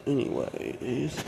Anyways,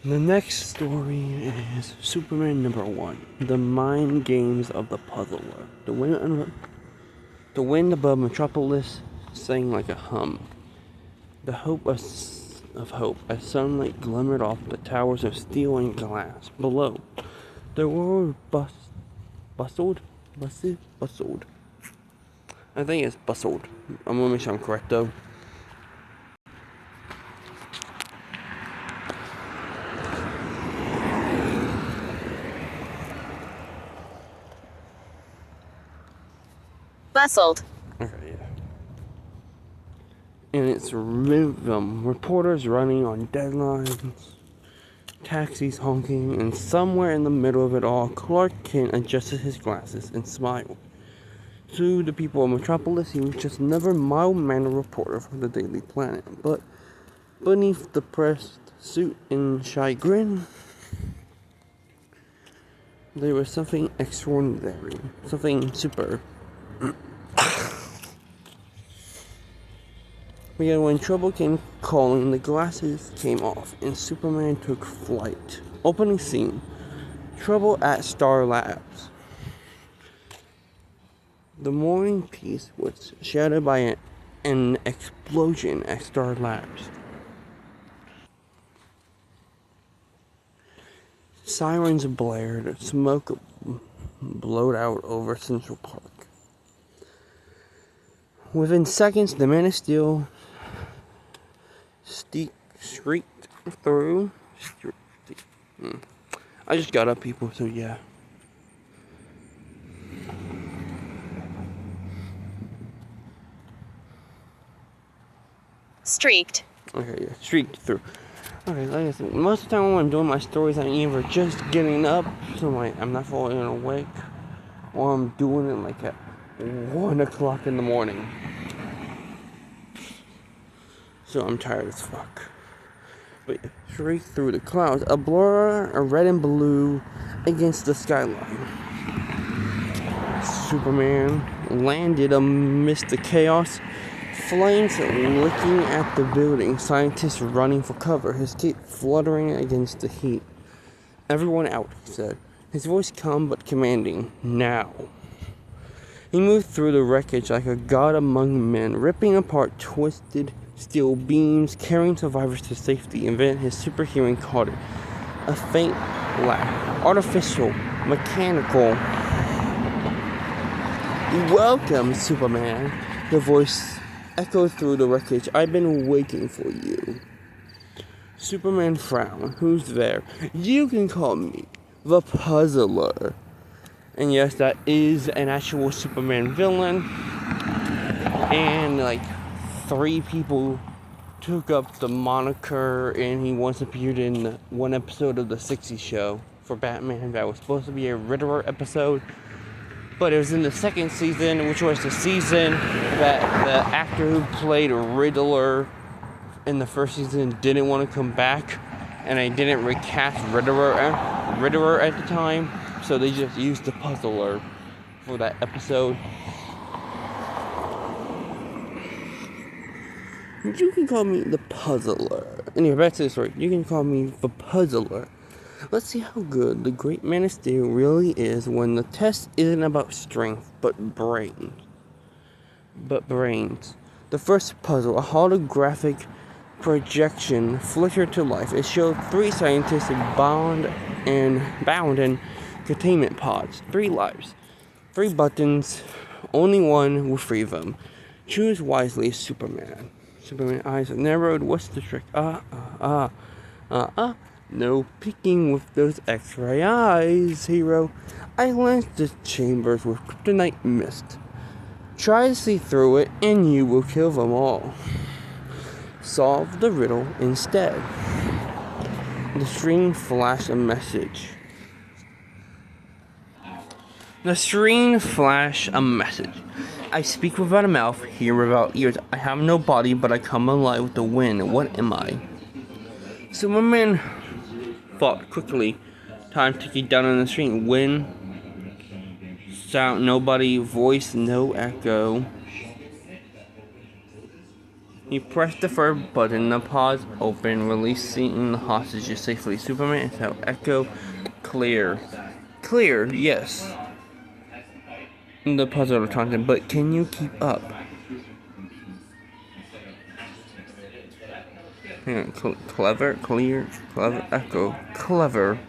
the next story is Superman #1, The Mind Games of the Puzzler. The wind above Metropolis sang like a hum. The hope of hope, as sunlight glimmered off the towers of steel and glass. Below, the world bustled. I think it's bustled. I'm gonna make sure I'm correct though. Bustled. Okay, yeah. And it's rhythm. Reporters running on deadlines, taxis honking, and somewhere in the middle of it all, Clark Kent adjusted his glasses and smiled. To the people of Metropolis, he was just another mild-mannered reporter for the Daily Planet. But beneath the pressed suit and shy grin, there was something extraordinary, something super. Because when trouble came calling, the glasses came off, and Superman took flight. Opening scene: Trouble at Star Labs. The morning peace was shattered by an explosion at Star Labs. Sirens blared, smoke blowed out over Central Park. Within seconds, the Man of Steel streaked through. I just got up, people, so yeah. Streaked. Okay, yeah, streaked through. Okay, like I said, most of the time when I'm doing my stories, I'm either just getting up, so I'm not falling awake, or I'm doing it like at 1 o'clock in the morning. So I'm tired as fuck. But straight through the clouds, a blur of red and blue against the skyline. Superman landed amidst the chaos, flames licking at the building, scientists running for cover, his cape fluttering against the heat. Everyone out, he said, his voice calm but commanding. Now. He moved through the wreckage like a god among men, ripping apart twisted steel beams, carrying survivors to safety, and then his super hearing caught it. A faint laugh, artificial, mechanical. Welcome, Superman. The voice echoed through the wreckage. I've been waiting for you. Superman frowned. Who's there? You can call me the Puzzler. And yes, that is an actual Superman villain. And like 3 people took up the moniker, and he once appeared in one episode of the 60s show for Batman that was supposed to be a Riddler episode. But it was in the second season, which was the season that the actor who played Riddler in the first season didn't want to come back, and they didn't recast Riddler at the time, so they just used the Puzzler for that episode. You can call me the Puzzler. Anyway, back to the story. You can call me the Puzzler. Let's see how good the great Man of Steel really is when the test isn't about strength, but brains. The first puzzle, a holographic projection, flickered to life. It showed 3 scientists bound in containment pods. 3 lives. 3 buttons. Only one will free them. Choose wisely, Superman. Superman's eyes narrowed. What's the trick? No peeking with those X-ray eyes, hero. I lanced the chambers with kryptonite mist. Try to see through it, and you will kill them all. Solve the riddle instead. The screen flashed a message. I speak without a mouth, hear without ears. I have no body, but I come alive with the wind. What am I? Superman thought quickly. Time ticking down on the screen. Wind, sound, nobody, voice, no echo. He pressed the third button, the pods opened, releasing the hostages safely. Superman felt Echo clear. Clear, yes. The puzzler taunted, but can you keep up? Hang on, clever, clear, clever, Echo, clever.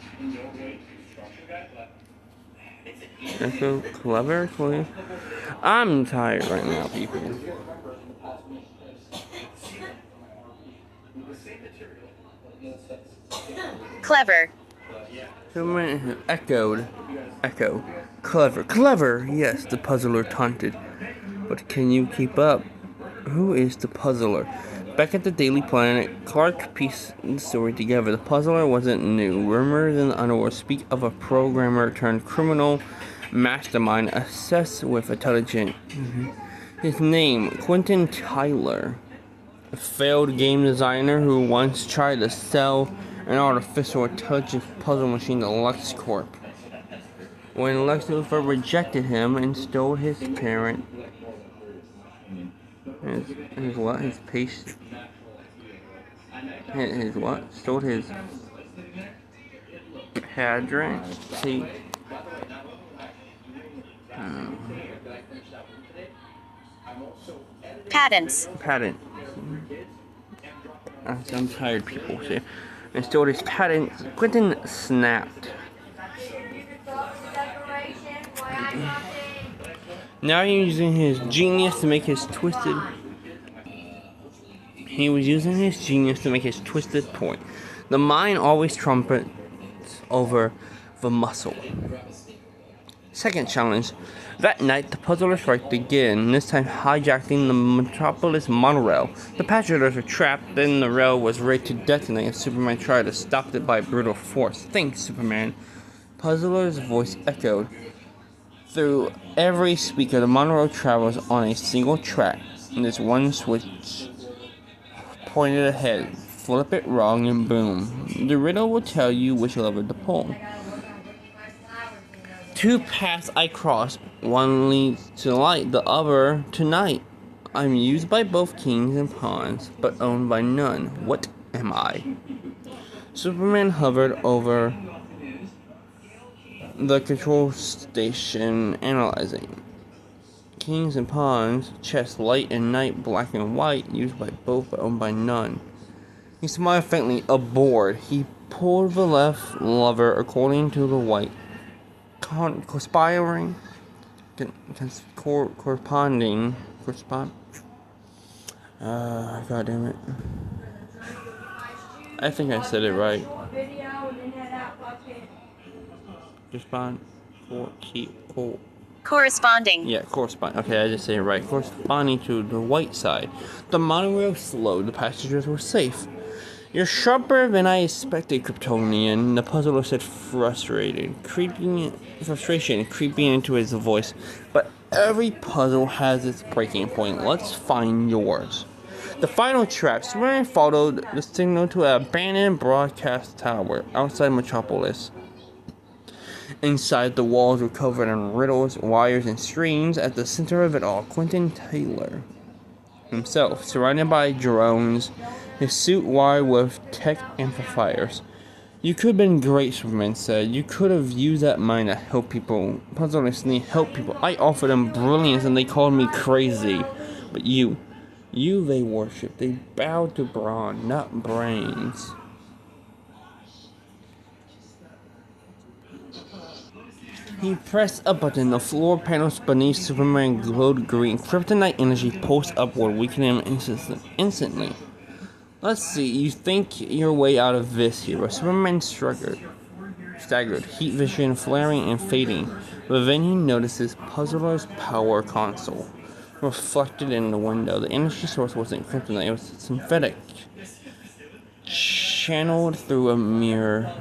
Echo, clever, clear. I'm tired right now, people. Clever. Superman echoed. Echo. Clever. Clever! Yes, the puzzler taunted. But can you keep up? Who is the puzzler? Back at the Daily Planet, Clark pieced the story together. The puzzler wasn't new. Rumors in the underworld speak of a programmer turned criminal mastermind obsessed with intelligence. His name, Quentin Tyler, a failed game designer who once tried to sell an artificial intelligence puzzle machine to LexCorp. When Lex Luthor rejected him and stole his parent, his what? His patient. His what? Stole his pattern. See. Patents. Patent. I'm tired, people. See. And stole his patent. Quentin snapped. Now he's using his genius to make his twisted. He was using his genius to make his twisted point. The mind always trumpets over the muscle. Second challenge. That night, the puzzler striked again, this time hijacking the Metropolis monorail. The passengers were trapped, then the rail was ready to detonate, and Superman tried to stop it by brute force. Thanks, Superman. Puzzler's voice echoed through every speaker. The monorail travels on a single track, and there's one switch pointed ahead. Flip it wrong and boom. The riddle will tell you which lever to pull. Two paths I cross. One leads to light, the other to night. I'm used by both kings and pawns, but owned by none. What am I? Superman hovered over the control station, analyzing. Kings and pawns, chess, light and night, black and white, used by both but owned by none. He smiled faintly, aboard. He pulled the left lever according to the white. Corresponding. God damn it. I think I said it right. Corresponding. Yeah, correspond. Okay, I just said it right. Corresponding to the white side. The monorail slowed. The passengers were safe. You're sharper than I expected, Kryptonian. The puzzler said, frustration creeping into his voice. But every puzzle has its breaking point. Let's find yours. The final trap. Superman followed the signal to an abandoned broadcast tower outside Metropolis. Inside, the walls were covered in riddles, wires, and screens. At the center of it all, Quentin Taylor himself, surrounded by drones, his suit wired with tech amplifiers. You could have been great, Superman said. You could have used that mind to help people. Puzzlers need help people. I offered them brilliance and they called me crazy. But you they worship. They bow to brawn, not brains. He pressed a button. The floor panels beneath Superman glowed green. Kryptonite energy pulsed upward, weakening him instantly. Let's see, you think your way out of this, hero. Superman staggered, heat vision flaring and fading. But then he notices Puzzler's power console reflected in the window. The energy source wasn't kryptonite, it was synthetic. Channeled through a mirror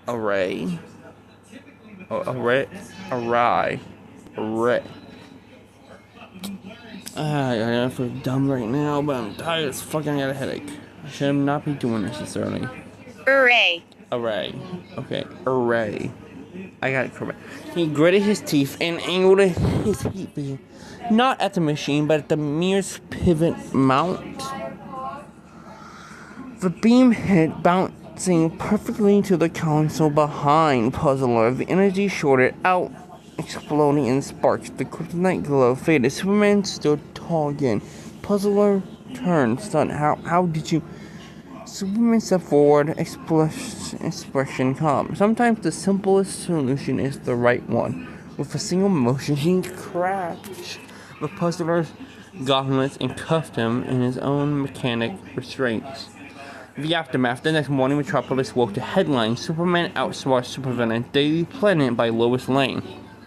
array. I feel dumb right now, but I'm tired as fuck. I got a headache. I should not be doing this this early. Array. Okay. Array. I got it correct. He gritted his teeth and angled his heat vision, not at the machine, but at the mirror's pivot mount. The beam hit, bouncing perfectly to the console behind Puzzler. The energy shorted out, exploding in sparks. The kryptonite glow faded. Superman stood tall again. Puzzler turned, stunned. How did you... Superman stepped forward, expression calm. Sometimes the simplest solution is the right one. With a single motion, he crashed the Puzzler's gauntlets and cuffed him in his own mechanic restraints. The aftermath. The next morning, Metropolis woke to headlines: Superman outsmarts supervillain Daily Planet by Lois Lane.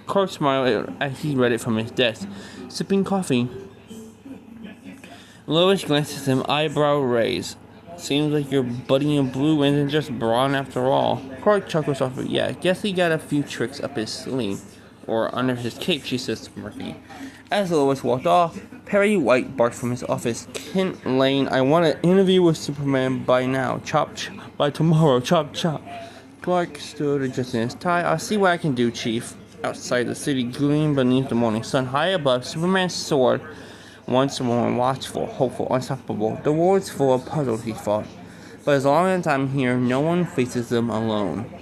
Clark smiled as he read it from his desk, sipping coffee. Lois glanced at him, eyebrow raised. Seems like your buddy in blue isn't just brawn after all. Clark chuckles off. Yeah, guess he got a few tricks up his sleeve. Or under his cape, she says to Murphy. As Lois walked off, Perry White barked from his office. Kent Lane, I want an interview with Superman by now. Chop, chop. By tomorrow. Chop, chop. Clark stood adjusting his tie. I'll see what I can do, Chief. Outside, the city gleamed beneath the morning sun. High above, Superman soared. Once more watchful, hopeful, unstoppable. The world's full of puzzles, he thought. But as long as I'm here, no one faces them alone.